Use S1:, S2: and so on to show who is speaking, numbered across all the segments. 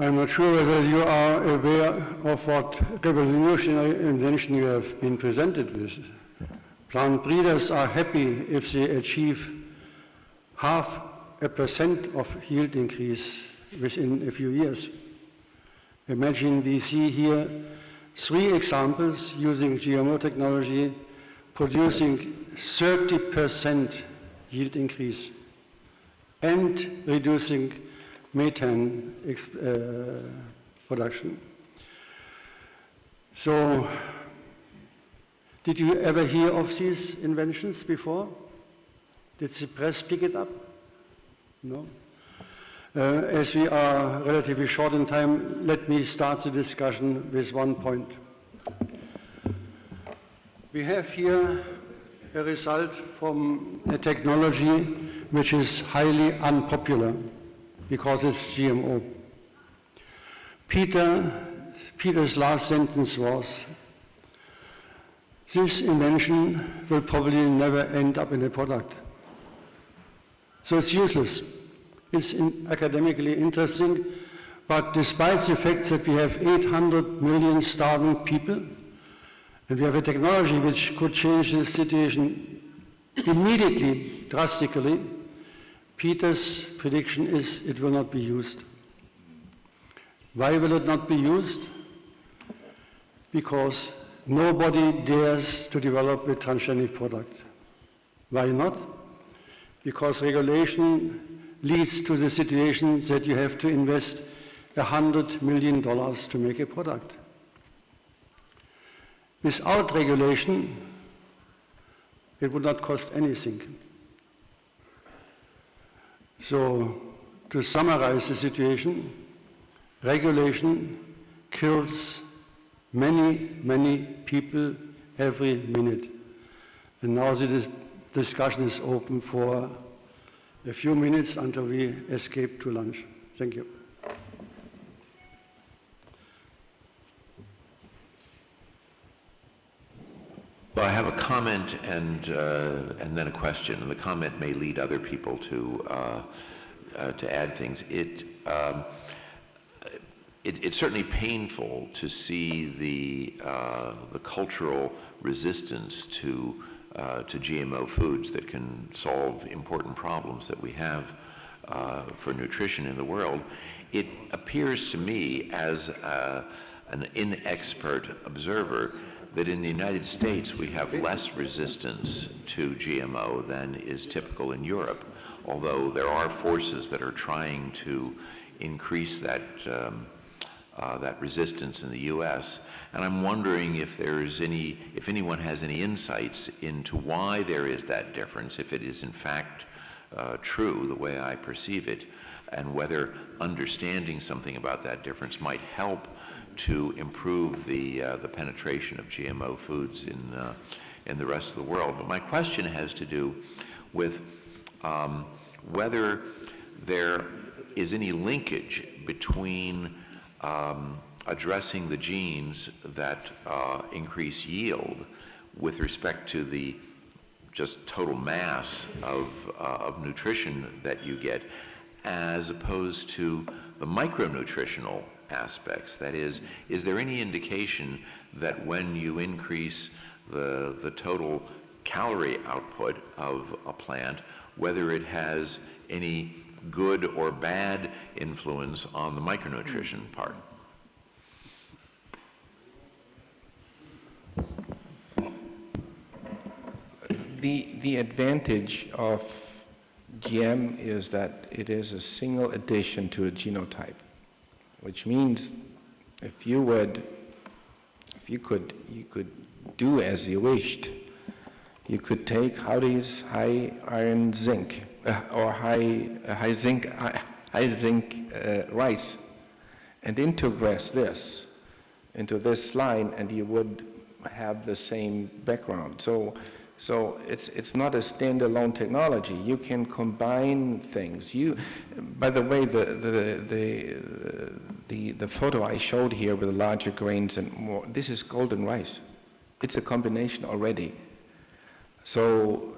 S1: I'm not sure whether you are aware of what revolutionary invention you have been presented with. Plant breeders are happy if they achieve 0.5% of yield increase within a few years. Imagine we see here 3 examples using GMO technology producing 30% yield increase and reducing methane production. So, did you ever hear of these inventions before? Did the press pick it up? No? As we are relatively short in time, let me start the discussion with one point. We have here a result from a technology which is highly unpopular because it's GMO. Peter's last sentence was, this invention will probably never end up in a product. So it's useless. It's academically interesting, but despite the fact that we have 800 million starving people, and we have a technology which could change the situation immediately, drastically, Peter's prediction is it will not be used. Why will it not be used? Because nobody dares to develop a transgenic product. Why not? Because regulation leads to the situation that you have to invest $100 million to make a product. Without regulation, it would not cost anything. So, to summarize the situation, regulation kills many, many people every minute. And now the discussion is open for a few minutes until we escape to lunch. Thank you.
S2: Well, I have a comment and then a question, and the comment may lead other people to add things. It's certainly painful to see the cultural resistance to GMO foods that can solve important problems that we have for nutrition in the world. It appears to me, as an inexpert observer, that in the United States we have less resistance to GMO than is typical in Europe, although there are forces that are trying to increase that resistance in the U.S. And I'm wondering if anyone has any insights into why there is that difference, if it is in fact true the way I perceive it, and whether understanding something about that difference might help to improve the penetration of GMO foods in the rest of the world. But my question has to do with whether there is any linkage between addressing the genes that increase yield with respect to the just total mass of nutrition that you get, as opposed to the micronutritional aspects. That is there any indication that when you increase the total calorie output of a plant, whether it has any good or bad influence on the micronutrition part?
S3: The advantage of GM is that it is a single addition to a genotype, which means you could do as you wished. You could take Howdy's high iron zinc or high zinc rice and integrate this into this line, and you would have the same background. So it's not a standalone technology. You can combine things. By the way, the photo I showed here with larger grains and more, this is golden rice. It's a combination already. So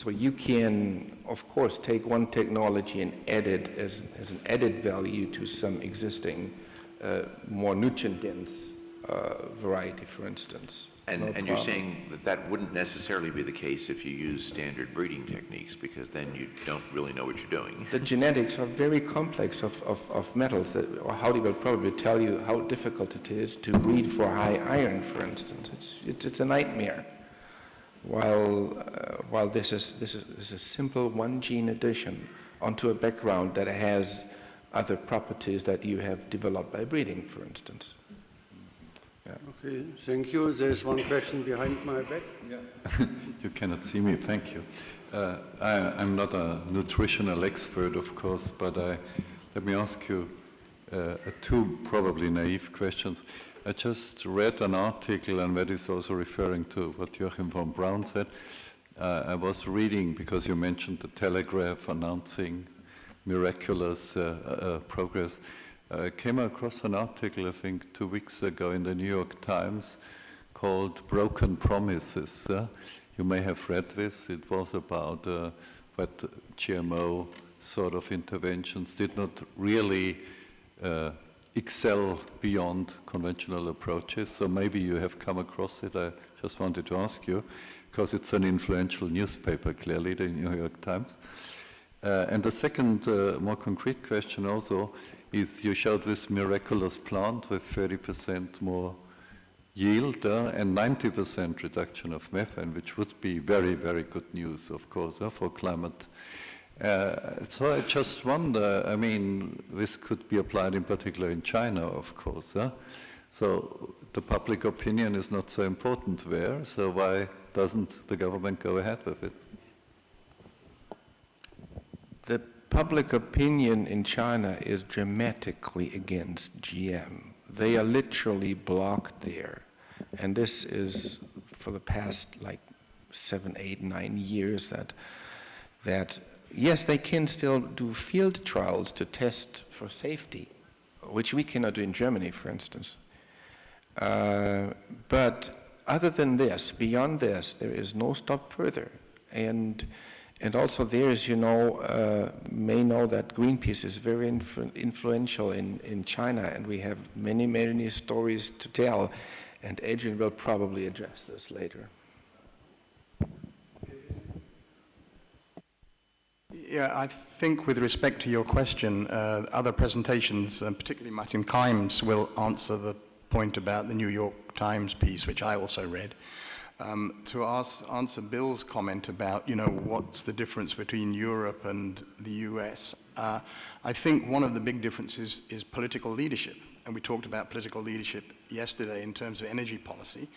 S3: you can of course, take one technology and add it as an added value to some existing, more nutrient-dense variety, for instance.
S2: And,
S3: No
S2: and you're
S3: problem.
S2: saying that that wouldn't necessarily be the case if you use standard breeding techniques, because then you don't really know what you're doing.
S3: The genetics are very complex of metals, or Howdy will probably tell you how difficult it is to breed for high iron, for instance. It's a nightmare. While this is a simple one gene addition onto a background that has other properties that you have developed by breeding, for instance. Yeah.
S1: Okay, thank you. There's one question behind my back.
S4: Yeah. You cannot see me, thank you. I'm not a nutritional expert, of course, but let me ask you two probably naive questions. I just read an article, and that is also referring to what Joachim von Braun said. I was reading, because you mentioned the Telegraph announcing miraculous progress. I came across an article, I think, 2 weeks ago in the New York Times called Broken Promises. You may have read this. It was about what GMO sort of interventions did not really excel beyond conventional approaches. So maybe you have come across it. I just wanted to ask you, because it's an influential newspaper, clearly, the New York Times. And the second, more concrete question also is you showed this miraculous plant with 30% more yield and 90% reduction of methane, which would be very, very good news, of course, for climate. So I just wonder, I mean, this could be applied in particular in China, of course. So the public opinion is not so important there, so why doesn't the government go ahead with it?
S3: The public opinion in China is dramatically against GM. They are literally blocked there. And this is for the past 7, 8, 9 years that yes, they can still do field trials to test for safety, which we cannot do in Germany, for instance. But other than this, beyond this, there is no stop further. And also there is, may know that Greenpeace is very influential in China, and we have many, many stories to tell, and Adrian will probably address this later.
S5: Yeah, I think with respect to your question, other presentations, particularly Martin Kimes, will answer the point about the New York Times piece, which I also read. To answer Bill's comment about, what's the difference between Europe and the US, I think one of the big differences is political leadership. And we talked about political leadership yesterday in terms of energy policy.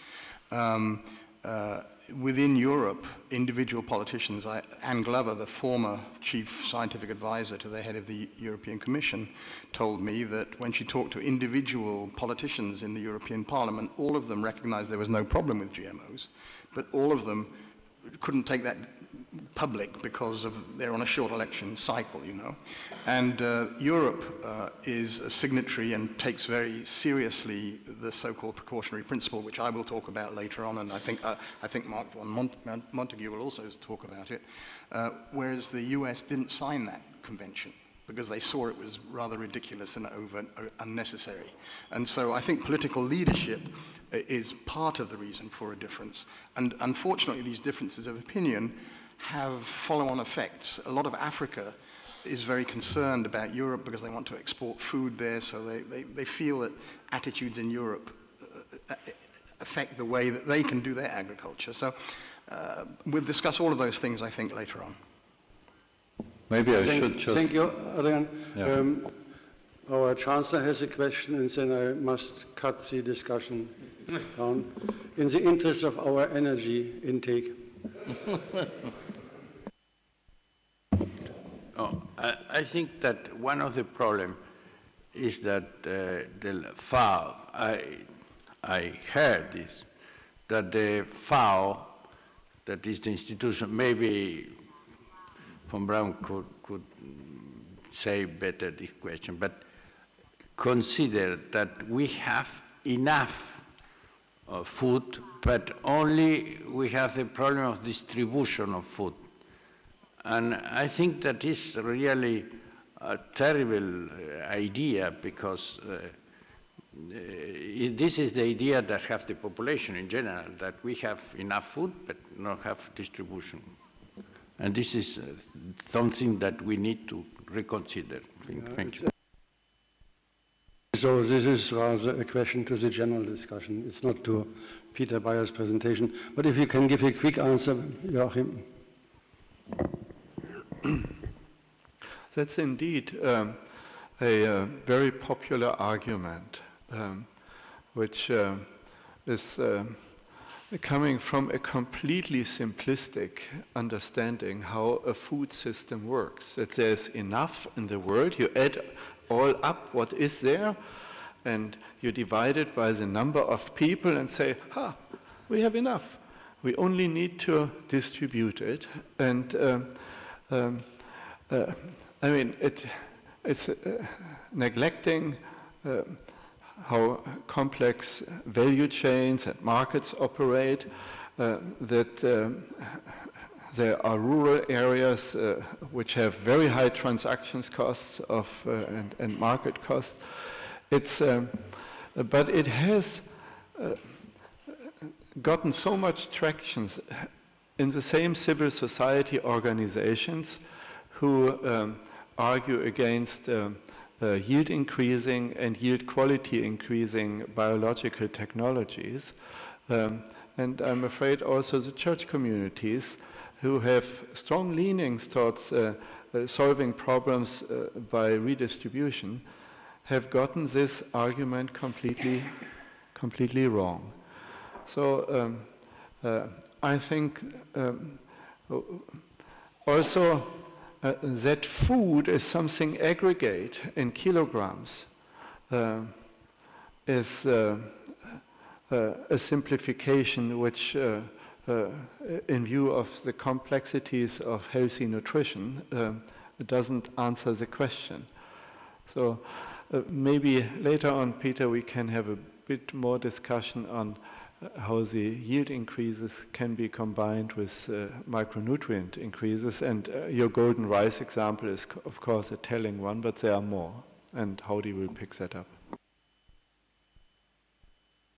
S5: Within Europe, individual politicians, Anne Glover, the former chief scientific advisor to the head of the European Commission, told me that when she talked to individual politicians in the European Parliament, all of them recognized there was no problem with GMOs, but all of them couldn't take that public because they're on a short election cycle, And Europe is a signatory and takes very seriously the so-called precautionary principle, which I will talk about later on, and I think Mark von Montague will also talk about it, whereas the US didn't sign that convention because they saw it was rather ridiculous and unnecessary. And so I think political leadership is part of the reason for a difference. And unfortunately, these differences of opinion have follow-on effects. A lot of Africa is very concerned about Europe because they want to export food there, so they feel that attitudes in Europe affect the way that they can do their agriculture. So we'll discuss all of those things, I think, later on.
S4: Maybe I should just...
S1: Thank you, Adrian.
S4: Yeah.
S1: Our Chancellor has a question, and then I must cut the discussion down in the interest of our energy intake.
S6: I think that one of the problems is that the FAO, I heard this, that the FAO, that is the institution, maybe von Braun could say better this question, but consider that we have enough food, but only we have the problem of distribution of food. And I think that is really a terrible idea, because this is the idea that have the population in general, that we have enough food but not have distribution. And this is something that we need to reconsider. Thank you.
S1: So this is rather a question to the general discussion. It's not to Peter Beyer's presentation. But if you can give a quick answer, Joachim.
S7: That's indeed a very popular argument, which is coming from a completely simplistic understanding how a food system works. That there's enough in the world, you add all up what is there, and you divide it by the number of people and say, we have enough. We only need to distribute it. And I mean, it's neglecting how complex value chains and markets operate, that there are rural areas which have very high transactions costs and market costs. But it has gotten so much traction in the same civil society organizations who argue against yield increasing and yield quality increasing biological technologies. And I'm afraid also the church communities who have strong leanings towards solving problems by redistribution have gotten this argument completely wrong. So I think also that food is something aggregate in kilograms is a simplification which, in view of the complexities of healthy nutrition, doesn't answer the question. So maybe later on, Peter, we can have a bit more discussion on how the yield increases can be combined with micronutrient increases. And your golden rice example is, of course, a telling one, but there are more. And Howdy will pick that up.